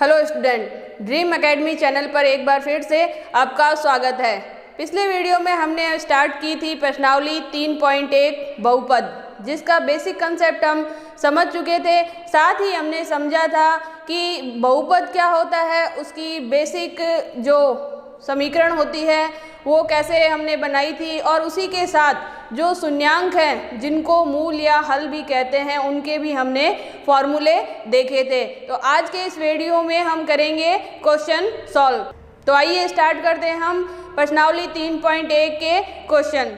Hello student, dream academy channel पर एक बार फिर से आपका स्वागत है। पिछले वीडियो में हमने स्टार्ट की थी प्रश्नावली 3.1 बहुपद, जिसका बेसिक कंसेप्ट हम समझ चुके थे। साथ ही हमने समझा था कि बहुपद क्या होता है, उसकी बेसिक जो समीकरण होती है वो कैसे हमने बनाई थी, और उसी के साथ जो शून्यांक हैं जिनको मूल या हल भी कहते हैं उनके भी हमने फॉर्मूले देखे थे। तो आज के इस वीडियो में हम करेंगे क्वेश्चन सॉल्व। तो आइए स्टार्ट करते हैं हम प्रश्नावली 3.1 के क्वेश्चन।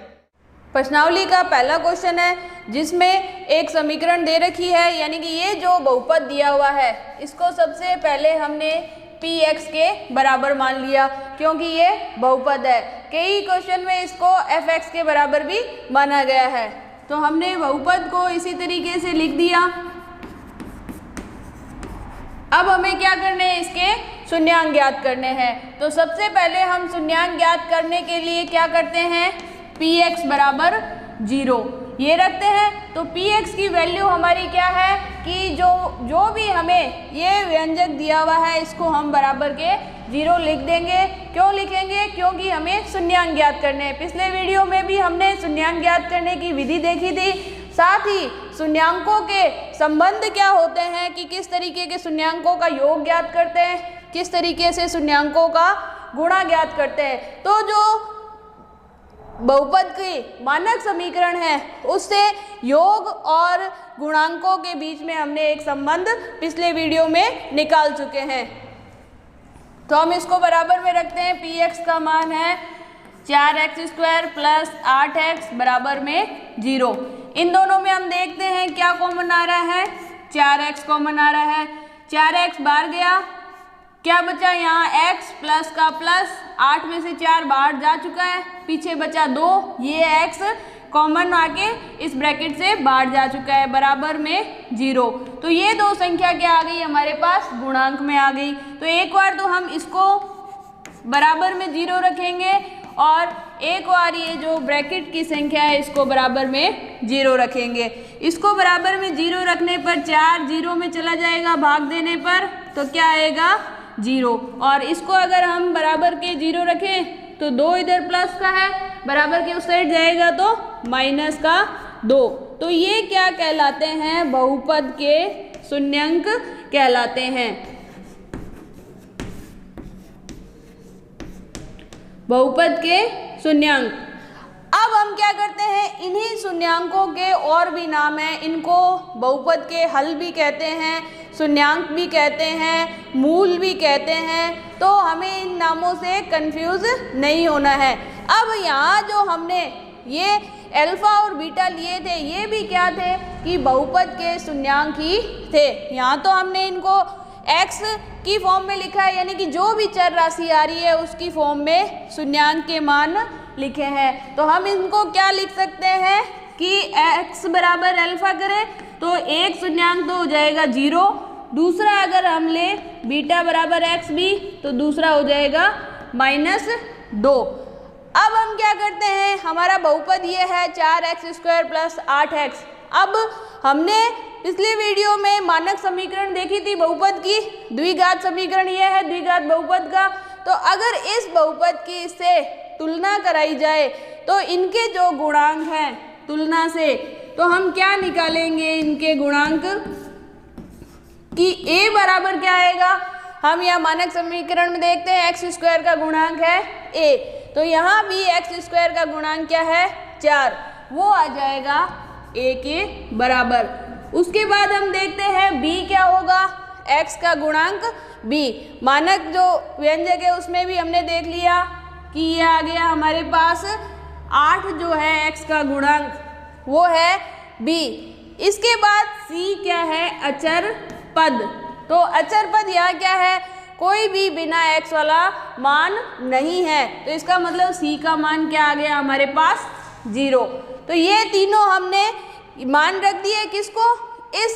प्रश्नावली का पहला क्वेश्चन है जिसमें एक समीकरण दे रखी है, यानी कि ये जो बहुपद दिया हुआ है इसको सबसे पहले हमने px के बराबर मान लिया, क्योंकि ये बहुपद है। कई क्वेश्चन में इसको fx के बराबर भी माना गया है। तो हमने बहुपद को इसी तरीके से लिख दिया। अब हमें क्या करने हैं, इसके शून्यांक ज्ञात करने हैं। तो सबसे पहले हम शून्यांक ज्ञात करने के लिए क्या करते हैं, px बराबर 0 ये रखते हैं। तो px की वैल्यू हमारी क्या है कि जो भी हमें ये व्यंजक दिया हुआ है इसको हम बराबर के 0 लिख देंगे। क्यों लिखेंगे, क्योंकि हमें शून्यांक ज्ञात करने हैं। पिछले वीडियो में भी हमने शून्यांक ज्ञात करने की विधि देखी थी। साथ ही शून्यांकों के संबंध क्या होते हैं कि किस तरीके के शून्यांकों का योग ज्ञात करते हैं, किस तरीके से शून्यांकों का गुणा ज्ञात करते हैं। तो जो बहुपद की मानक समीकरण है उससे योग और गुणांकों के बीच में हमने एक संबंध पिछले वीडियो में निकाल चुके हैं। तो हम इसको बराबर में रखते हैं। px का मान है 4x² प्लस 8x बराबर में 0। इन दोनों में हम देखते हैं क्या कॉमन आ रहा है, 4x कॉमन आ रहा है। 4x बाहर गया, क्या बचा यहाँ x प्लस का प्लस, 8 में से 4 बाहर जा चुका है, पीछे बचा 2, ये x कॉमन आके इस ब्रैकेट से बाहर जा चुका है, बराबर में 0। तो ये दो संख्या क्या आ गई हमारे पास, गुणांक में आ गई। तो एक बार तो हम इसको बराबर में 0 रखेंगे और एक बार ये जो ब्रैकेट की संख्या है इसको बराबर में 0 रखेंगे। इसको बराबर में 0 रखने पर 4 0 में चला जाएगा, भाग देने पर तो क्या आएगा 0। और इसको अगर हम बराबर के 0 रखें तो 2 इधर प्लस का है, बराबर के उस साइड जाएगा तो माइनस का 2। तो ये क्या कहलाते हैं, बहुपद के शून्यांक कहलाते हैं। बहुपद के शून्यांक। अब हम क्या करते हैं, इन्हीं शून्यांकों के और भी नाम हैं, इनको बहुपद के हल भी कहते हैं, शून्यांक भी कहते हैं, मूल भी कहते हैं। तो हमें इन नामों से कंफ्यूज नहीं होना है। अब यहाँ जो हमने ये अल्फा और बीटा लिए थे ये भी क्या थे कि बहुपद के शून्यांक ही थे। यहाँ तो हमने इनको x की फॉर्म में लिखा है, यानी कि जो भी चर राशि आ रही है उसकी फॉर्म में शून्यांक के मान लिखे हैं। तो हम इनको क्या लिख सकते हैं कि x बराबर अल्फा करें तो एक शून्यांक तो हो जाएगा 0, दूसरा अगर हम ले बीटा बराबर x भी तो दूसरा हो जाएगा -2। अब हम क्या करते हैं, हमारा बहुपद ये है 4x² प्लस 8x। अब हमने पिछले वीडियो में मानक समीकरण देखी थी बहुपद की, द्विघात समीकरण ये है द्विघात बहुपद का। तो अगर इस बहुपद की इससे तुलना कराई जाए तो इनके जो गुणांक हैं तुलना से, तो हम क्या निकालेंगे इनके गुणांक कि a बराबर क्या आएगा, हम यहाँ मानक समीकरण में देखते हैं x² का गुणांक है a, तो यहाँ भी x² का गुणांक क्या है 4, वो आ जाएगा a के बराबर। उसके बाद हम देखते हैं b क्या होगा, x का गुणांक b। मानक जो व्यंजक है उसमें भी हमने देख लिया कि ये आ गया हमारे पास 8 जो है x का गुणांक वो है b। इसके बाद c क्या है, अचर पद। तो अचर पद यहाँ क्या है, कोई भी बिना x वाला मान नहीं है, तो इसका मतलब c का मान क्या आ गया हमारे पास 0। तो ये तीनों हमने मान रख दिए किसको, इस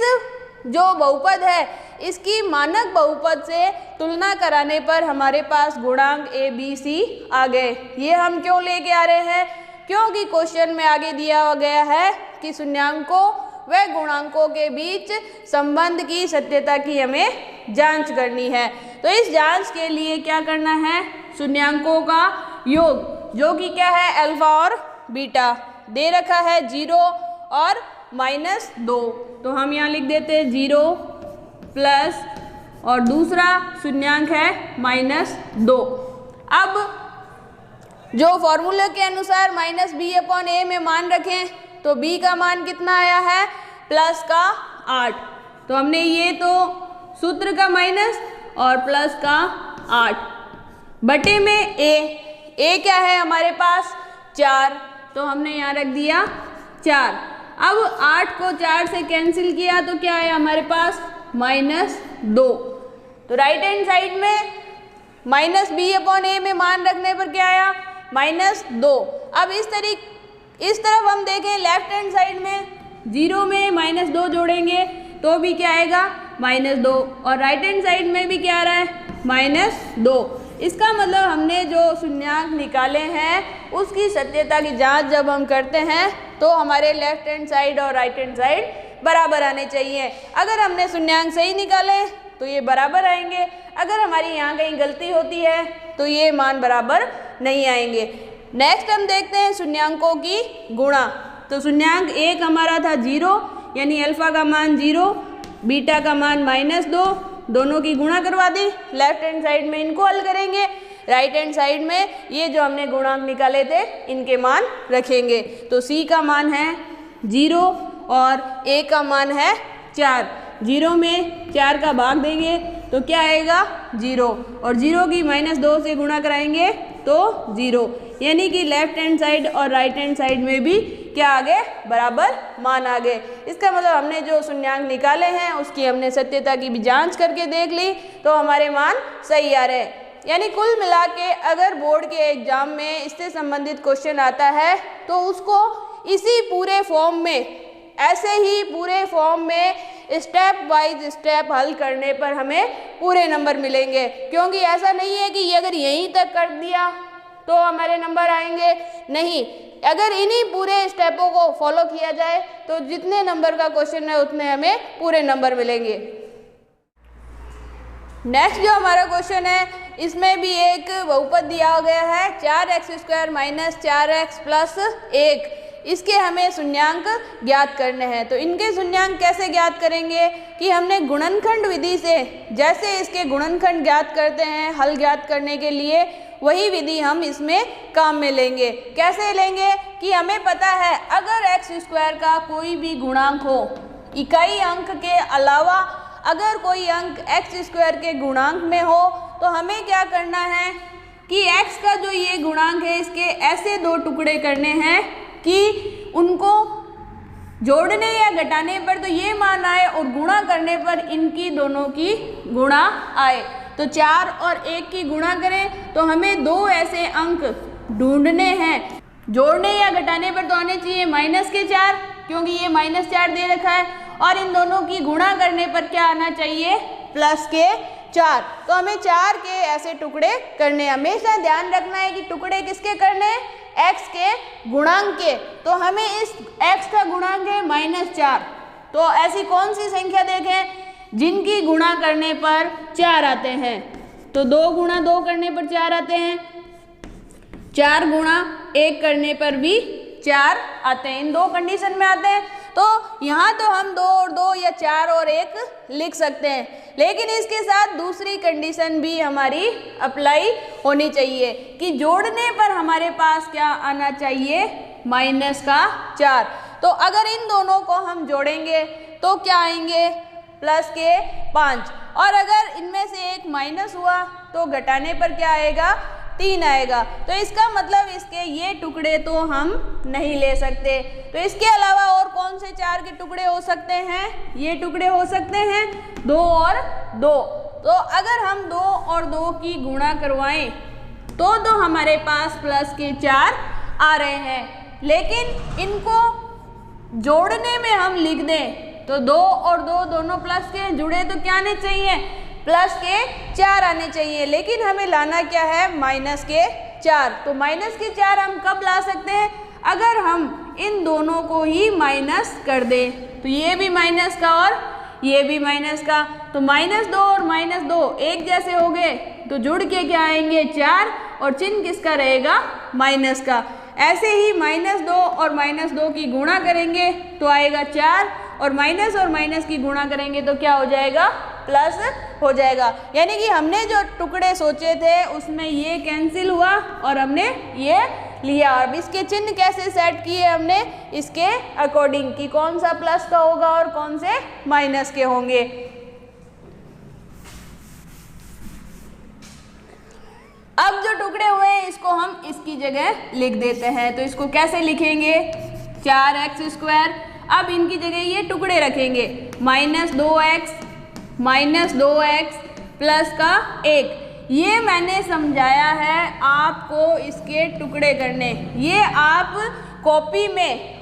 जो बहुपद है इसकी मानक बहुपद से तुलना कराने पर हमारे पास गुणांक a b c आ गए। ये हम क्यों लेके आ रहे हैं, क्योंकि क्वेश्चन में आगे दिया गया है कि शून्यांकों व गुणांकों के बीच संबंध की सत्यता की हमें जांच करनी है। तो इस जांच के लिए क्या करना है, शून्यांकों का योग जो कि क्या है अल्फा और बीटा दे रखा है 0 और -2। तो हम यहाँ लिख देते हैं 0 प्लस और दूसरा शून्यांक है -2। अब जो फॉर्मूले के अनुसार -b/a में मान रखें तो b का मान कितना आया है प्लस का 8। तो हमने ये तो सूत्र का माइनस और प्लस का 8 बटे में a क्या है हमारे पास 4, तो हमने यहाँ रख दिया 4। अब 8 को 4 से कैंसिल किया तो क्या है हमारे पास -2। तो राइट हैंड साइड में -b/a में मान रखने पर क्या आया -2। अब इस तरफ हम देखें लेफ्ट हैंड साइड में 0 में -2 जोड़ेंगे तो भी क्या आएगा -2 और राइट हैंड साइड में भी क्या आ रहा है -2। इसका मतलब हमने जो शून्यांक निकाले हैं उसकी सत्यता की जांच जब हम करते हैं तो हमारे लेफ्ट हैंड साइड और राइट हैंड साइड बराबर आने चाहिए। अगर हमने शून्यांक सही निकाले तो ये बराबर आएंगे, अगर हमारी यहाँ कहीं गलती होती है तो ये मान बराबर नहीं आएंगे। नेक्स्ट हम देखते हैं शून्यांकों की गुणा। तो शून्यांक एक हमारा था 0 यानी अल्फा का मान 0, बीटा का मान -2, दोनों की गुणा करवा दी। लेफ्ट हैंड साइड में इनको हल करेंगे, राइट हैंड साइड में ये जो हमने गुणांक निकाले थे इनके मान रखेंगे। तो c का मान है 0 और a का मान है 4। 0 में 4 का भाग देंगे तो क्या आएगा 0 और 0 की -2 से गुणा कराएंगे तो 0, यानी कि लेफ्ट हैंड साइड और राइट हैंड साइड में भी क्या आ गए बराबर मान आ गए। इसका मतलब हमने जो शून्यांक निकाले हैं उसकी हमने सत्यता की भी जांच करके देख ली तो हमारे मान सही आ रहे हैं। यानी कुल मिला के अगर बोर्ड के एग्जाम में इससे संबंधित क्वेश्चन आता है तो उसको इसी पूरे फॉर्म में, ऐसे ही पूरे फॉर्म में स्टेप वाइज स्टेप हल करने पर हमें पूरे नंबर मिलेंगे। क्योंकि ऐसा नहीं है कि अगर यहीं तक कर दिया तो हमारे नंबर आएंगे, नहीं, अगर इन्हीं पूरे स्टेपों को फॉलो किया जाए तो जितने नंबर का क्वेश्चन है उतने हमें पूरे नंबर मिलेंगे। नेक्स्ट जो हमारा क्वेश्चन है इसमें भी एक बहुपद दिया गया है 4x² - 4x + 1। इसके हमें शून्यांक ज्ञात करने हैं। तो इनके शून्यांक कैसे ज्ञात करेंगे कि हमने गुणनखंड विधि से जैसे इसके गुणनखंड ज्ञात करते हैं हल ज्ञात करने के लिए वही विधि हम इसमें काम में लेंगे। कैसे लेंगे कि हमें पता है अगर x² का कोई भी गुणांक हो, इकाई अंक के अलावा अगर कोई अंक x² के गुणांक में हो तो हमें क्या करना है कि x का जो ये गुणांक है इसके ऐसे दो टुकड़े करने हैं कि उनको जोड़ने या घटाने पर तो ये मान आए और गुणा करने पर इनकी दोनों की गुणा आए। तो 4 और 1 की गुणा करें तो हमें दो ऐसे अंक ढूंढने हैं, जोड़ने या घटाने पर तो आने चाहिए -4 क्योंकि ये -4 दे रखा है, और इन दोनों की गुणा करने पर क्या आना चाहिए +4। तो हमें 4 के ऐसे टुकड़े करने, हमेशा ध्यान रखना है कि टुकड़े किसके करने हैं x के गुणांक के। तो हमें इस x का गुणांक है -4। तो ऐसी कौन सी संख्या देखें जिनकी गुणा करने पर 4 आते हैं। तो 2 × 2 करने पर 4 आते हैं, 4 × 1 करने पर भी 4 आते हैं। इन दो कंडीशन में आते हैं। तो यहाँ तो हम 2 और 2 या 4 और 1 लिख सकते हैं, लेकिन इसके साथ दूसरी कंडीशन भी हमारी अप्लाई होनी चाहिए कि जोड़ने पर हमारे पास क्या आना चाहिए -4। तो अगर इन दोनों को हम जोड़ेंगे तो क्या आएंगे +5, और अगर इनमें से एक माइनस हुआ तो घटाने पर क्या आएगा 3 आएगा। तो इसका मतलब इसके ये टुकड़े तो हम नहीं ले सकते। तो इसके अलावा और कौन से 4 के टुकड़े हो सकते हैं, ये टुकड़े हो सकते हैं 2 और 2। तो अगर हम 2 और 2 की गुणा करवाएं तो हमारे पास +4 आ रहे हैं, लेकिन इनको जोड़ने में हम लिख दें तो 2 और 2 दोनों प्लस के जुड़े तो क्या आने चाहिए +4 आने चाहिए, लेकिन हमें लाना क्या है -4। तो -4 हम कब ला सकते हैं अगर हम इन दोनों को ही माइनस कर दें तो ये भी माइनस का और ये भी माइनस का, तो -2 और -2 एक जैसे हो गए तो जुड़ के क्या आएंगे 4 और चिन्ह किसका रहेगा माइनस का। ऐसे ही -2 और -2 की गुणा करेंगे तो आएगा 4 और माइनस की गुणा करेंगे तो क्या हो जाएगा प्लस हो जाएगा। यानी कि हमने जो टुकड़े सोचे थे उसमें ये कैंसिल हुआ और हमने ये लिया। अब इसके चिन्ह कैसे सेट किए हमने इसके अकॉर्डिंग कि कौन सा प्लस का होगा और कौन से माइनस के होंगे। अब जो टुकड़े हुए हैं इसको हम इसकी जगह लिख देते हैं, तो इसको कैसे लिखेंगे 4x²। अब इनकी जगह ये टुकड़े रखेंगे -2x प्लस का 1। ये मैंने समझाया है आपको इसके टुकड़े करने, ये आप कॉपी में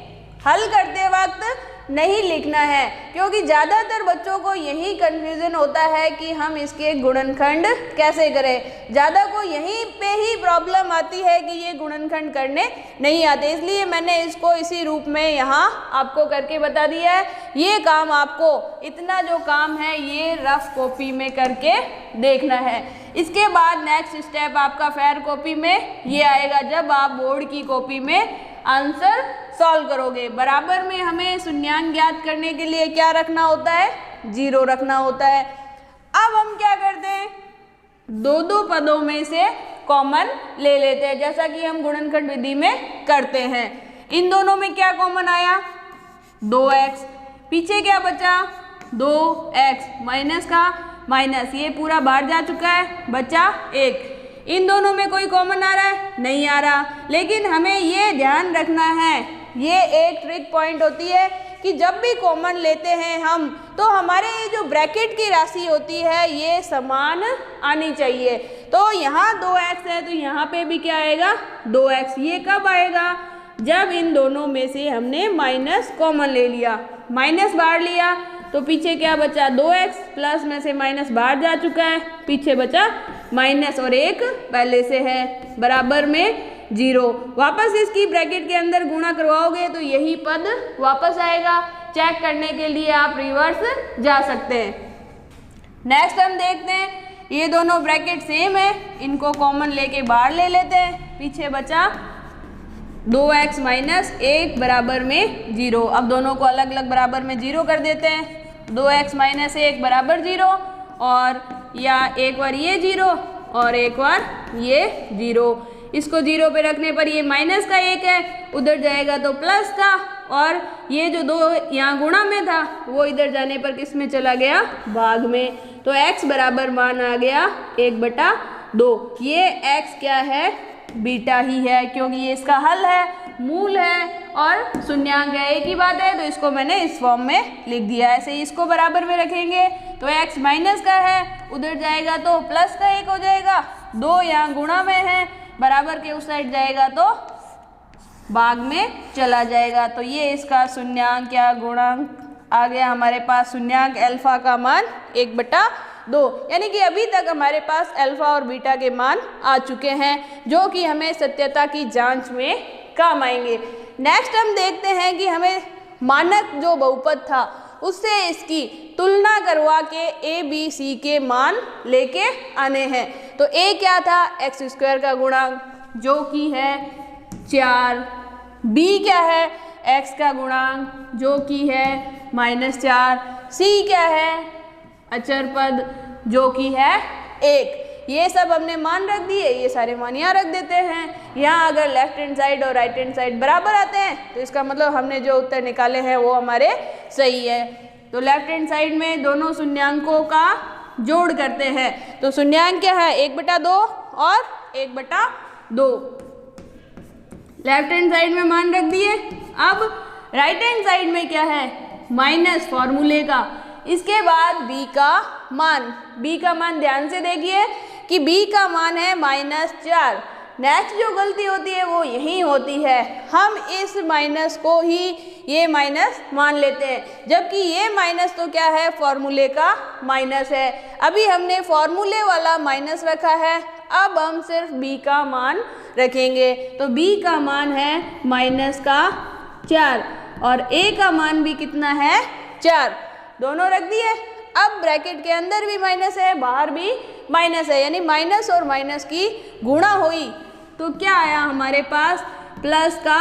हल करते वक्त नहीं लिखना है, क्योंकि ज़्यादातर बच्चों को यही कन्फ्यूज़न होता है कि हम इसके गुणनखंड कैसे करें। ज़्यादा को यहीं पे ही प्रॉब्लम आती है कि ये गुणनखंड करने नहीं आते, इसलिए मैंने इसको इसी रूप में यहाँ आपको करके बता दिया है। ये काम आपको इतना जो काम है ये रफ कॉपी में करके देखना है। इसके बाद नेक्स्ट स्टेप आपका फेयर कॉपी में ये आएगा जब आप बोर्ड की कॉपी में आंसर सॉल्व करोगे। बराबर में हमें शून्यांक ज्ञात करने के लिए क्या रखना होता है 0 रखना होता है। अब हम क्या करते हैं दो पदों में से कॉमन ले लेते हैं, जैसा कि हम गुणनखंड विधि में करते हैं। इन दोनों में क्या कॉमन आया 2x, पीछे क्या बचा 2x माइनस का माइनस, ये पूरा बाहर जा चुका है बचा 1। इन दोनों में कोई कॉमन आ रहा है नहीं आ रहा, लेकिन हमें ये ध्यान रखना है, ये एक ट्रिक पॉइंट होती है कि जब भी कॉमन लेते हैं हम तो हमारे ये जो ब्रैकेट की राशि होती है ये समान आनी चाहिए। तो यहाँ 2x है तो यहाँ पे भी क्या आएगा 2x। ये कब आएगा जब इन दोनों में से हमने माइनस कॉमन ले लिया, माइनस बाहर लिया तो पीछे क्या बचा 2x, प्लस में से माइनस बाहर जा चुका है, पीछे बचा माइनस और 1 पहले से है बराबर में 0। वापस इसकी ब्रैकेट के अंदर गुणा करवाओगे तो यही पद वापस आएगा। चेक करने के लिए आप रिवर्स जा सकते हैं। नेक्स्ट हम देखते हैं ये दोनों ब्रैकेट सेम है, इनको कॉमन लेके बाहर ले लेते हैं, पीछे बचा 2x माइनस 1 बराबर में 0। अब दोनों को अलग अलग बराबर में 0 कर देते हैं, 2x माइनस 1 बराबर 0 और या एक बार ये 0 और एक बार ये 0। इसको 0 पे रखने पर ये माइनस का 1 है, उधर जाएगा तो प्लस का, और ये जो 2 यहाँ गुणा में था वो इधर जाने पर किस में चला गया भाग में, तो x बराबर मान आ गया 1/2। ये x क्या है बीटा ही है, क्योंकि ये इसका हल है, मूल है और शून्यांक है, एक ही बात है, तो इसको मैंने इस फॉर्म में लिख दिया। ऐसे ही इसको बराबर में रखेंगे तो x माइनस का है, उधर जाएगा तो प्लस का 1 हो जाएगा, 2 यहाँ गुणा में है, बराबर के उस साइड जाएगा तो भाग में चला जाएगा। तो ये इसका शून्यांक या गुणांक आ गया हमारे पास, शून्यांक अल्फा का मान 1/2। यानी कि अभी तक हमारे पास अल्फा और बीटा के मान आ चुके हैं जो कि हमें सत्यता की जांच में काम आएंगे। नेक्स्ट हम देखते हैं कि हमें मानक जो बहुपद था उससे इसकी तुलना करवा के a b c के मान लेके आने हैं। तो a क्या था x² का गुणांक जो कि है 4, b क्या है x का गुणांक जो कि है -4, c क्या है अचर पद जो कि है 1। ये सब हमने मान रख दिए, ये सारे मान यहाँ रख देते हैं। यहाँ अगर लेफ्ट हैंड साइड और राइट हैंड साइड बराबर आते हैं तो इसका मतलब हमने जो उत्तर निकाले हैं वो हमारे सही है। तो लेफ्ट हैंड साइड में दोनों शून्यांकों का जोड़ करते हैं, तो शून्यांक क्या है 1/2 और 1/2। लेफ्ट हैंड साइड में मान रख दिए। अब राइट हैंड साइड में क्या है माइनस फॉर्मूले का, इसके बाद b का मान ध्यान से देखिए कि b का मान है -4। नेक्स्ट जो गलती होती है वो यही होती है, हम इस माइनस को ही ये माइनस मान लेते हैं, जबकि ये माइनस तो क्या है फॉर्मूले का माइनस है। अभी हमने फॉर्मूले वाला माइनस रखा है, अब हम सिर्फ b का मान रखेंगे। तो b का मान है -4 और a का मान भी कितना है 4, दोनों रख दिए। अब ब्रैकेट के अंदर भी माइनस है, बाहर भी माइनस है, यानी माइनस और माइनस की गुणा हुई तो क्या आया हमारे पास प्लस का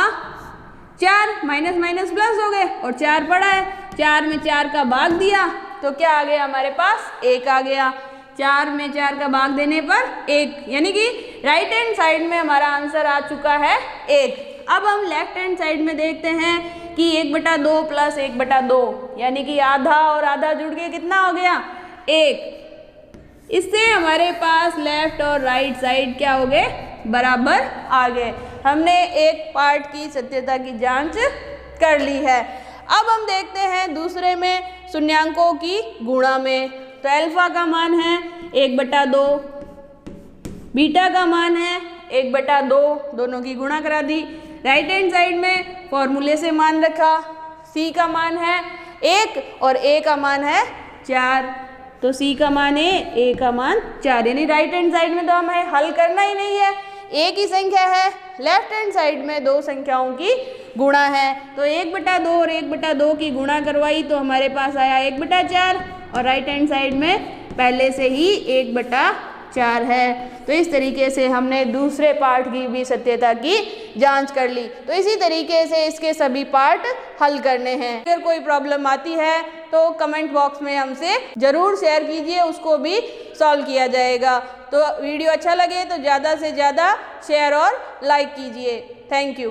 4, माइनस माइनस प्लस हो गए और 4 पड़ा है, 4 में 4 का भाग दिया तो क्या आ गया हमारे पास 1 आ गया। 4 में 4 का भाग देने पर 1, यानी कि राइट हैंड साइड में हमारा आंसर आ चुका है 1। अब हम लेफ्ट हैंड साइड में देखते हैं कि 1/2 प्लस 1/2, यानी कि आधा और आधा जुड़ के कितना हो गया 1। इससे हमारे पास लेफ्ट और राइट साइड क्या हो गए बराबर आ गए। हमने एक पार्ट की सत्यता की जांच कर ली है। अब हम देखते हैं दूसरे में शून्यांकों की गुणा में। तो अल्फा का मान है 1/2, बीटा का मान है 1/2, दोनों की गुणा करा दी। राइट हैंड साइड में फॉर्मूले से मान रखा, c का मान है 1 और a का मान है 4, तो c का मान 1, a का मान 4, यानी राइट हैंड साइड में तो हमें हल करना ही नहीं है, एक ही संख्या है। लेफ्ट हैंड साइड में दो संख्याओं की गुणा है, तो 1/2 और 1/2 की गुणा करवाई तो हमारे पास आया 1/4 और राइट हैंड साइड में पहले से ही 1/4 है। तो इस तरीके से हमने दूसरे पार्ट की भी सत्यता की जांच कर ली। तो इसी तरीके से इसके सभी पार्ट हल करने हैं। अगर कोई प्रॉब्लम आती है तो कमेंट बॉक्स में हमसे ज़रूर शेयर कीजिए, उसको भी सॉल्व किया जाएगा। तो वीडियो अच्छा लगे तो ज़्यादा से ज़्यादा शेयर और लाइक कीजिए। Thank you.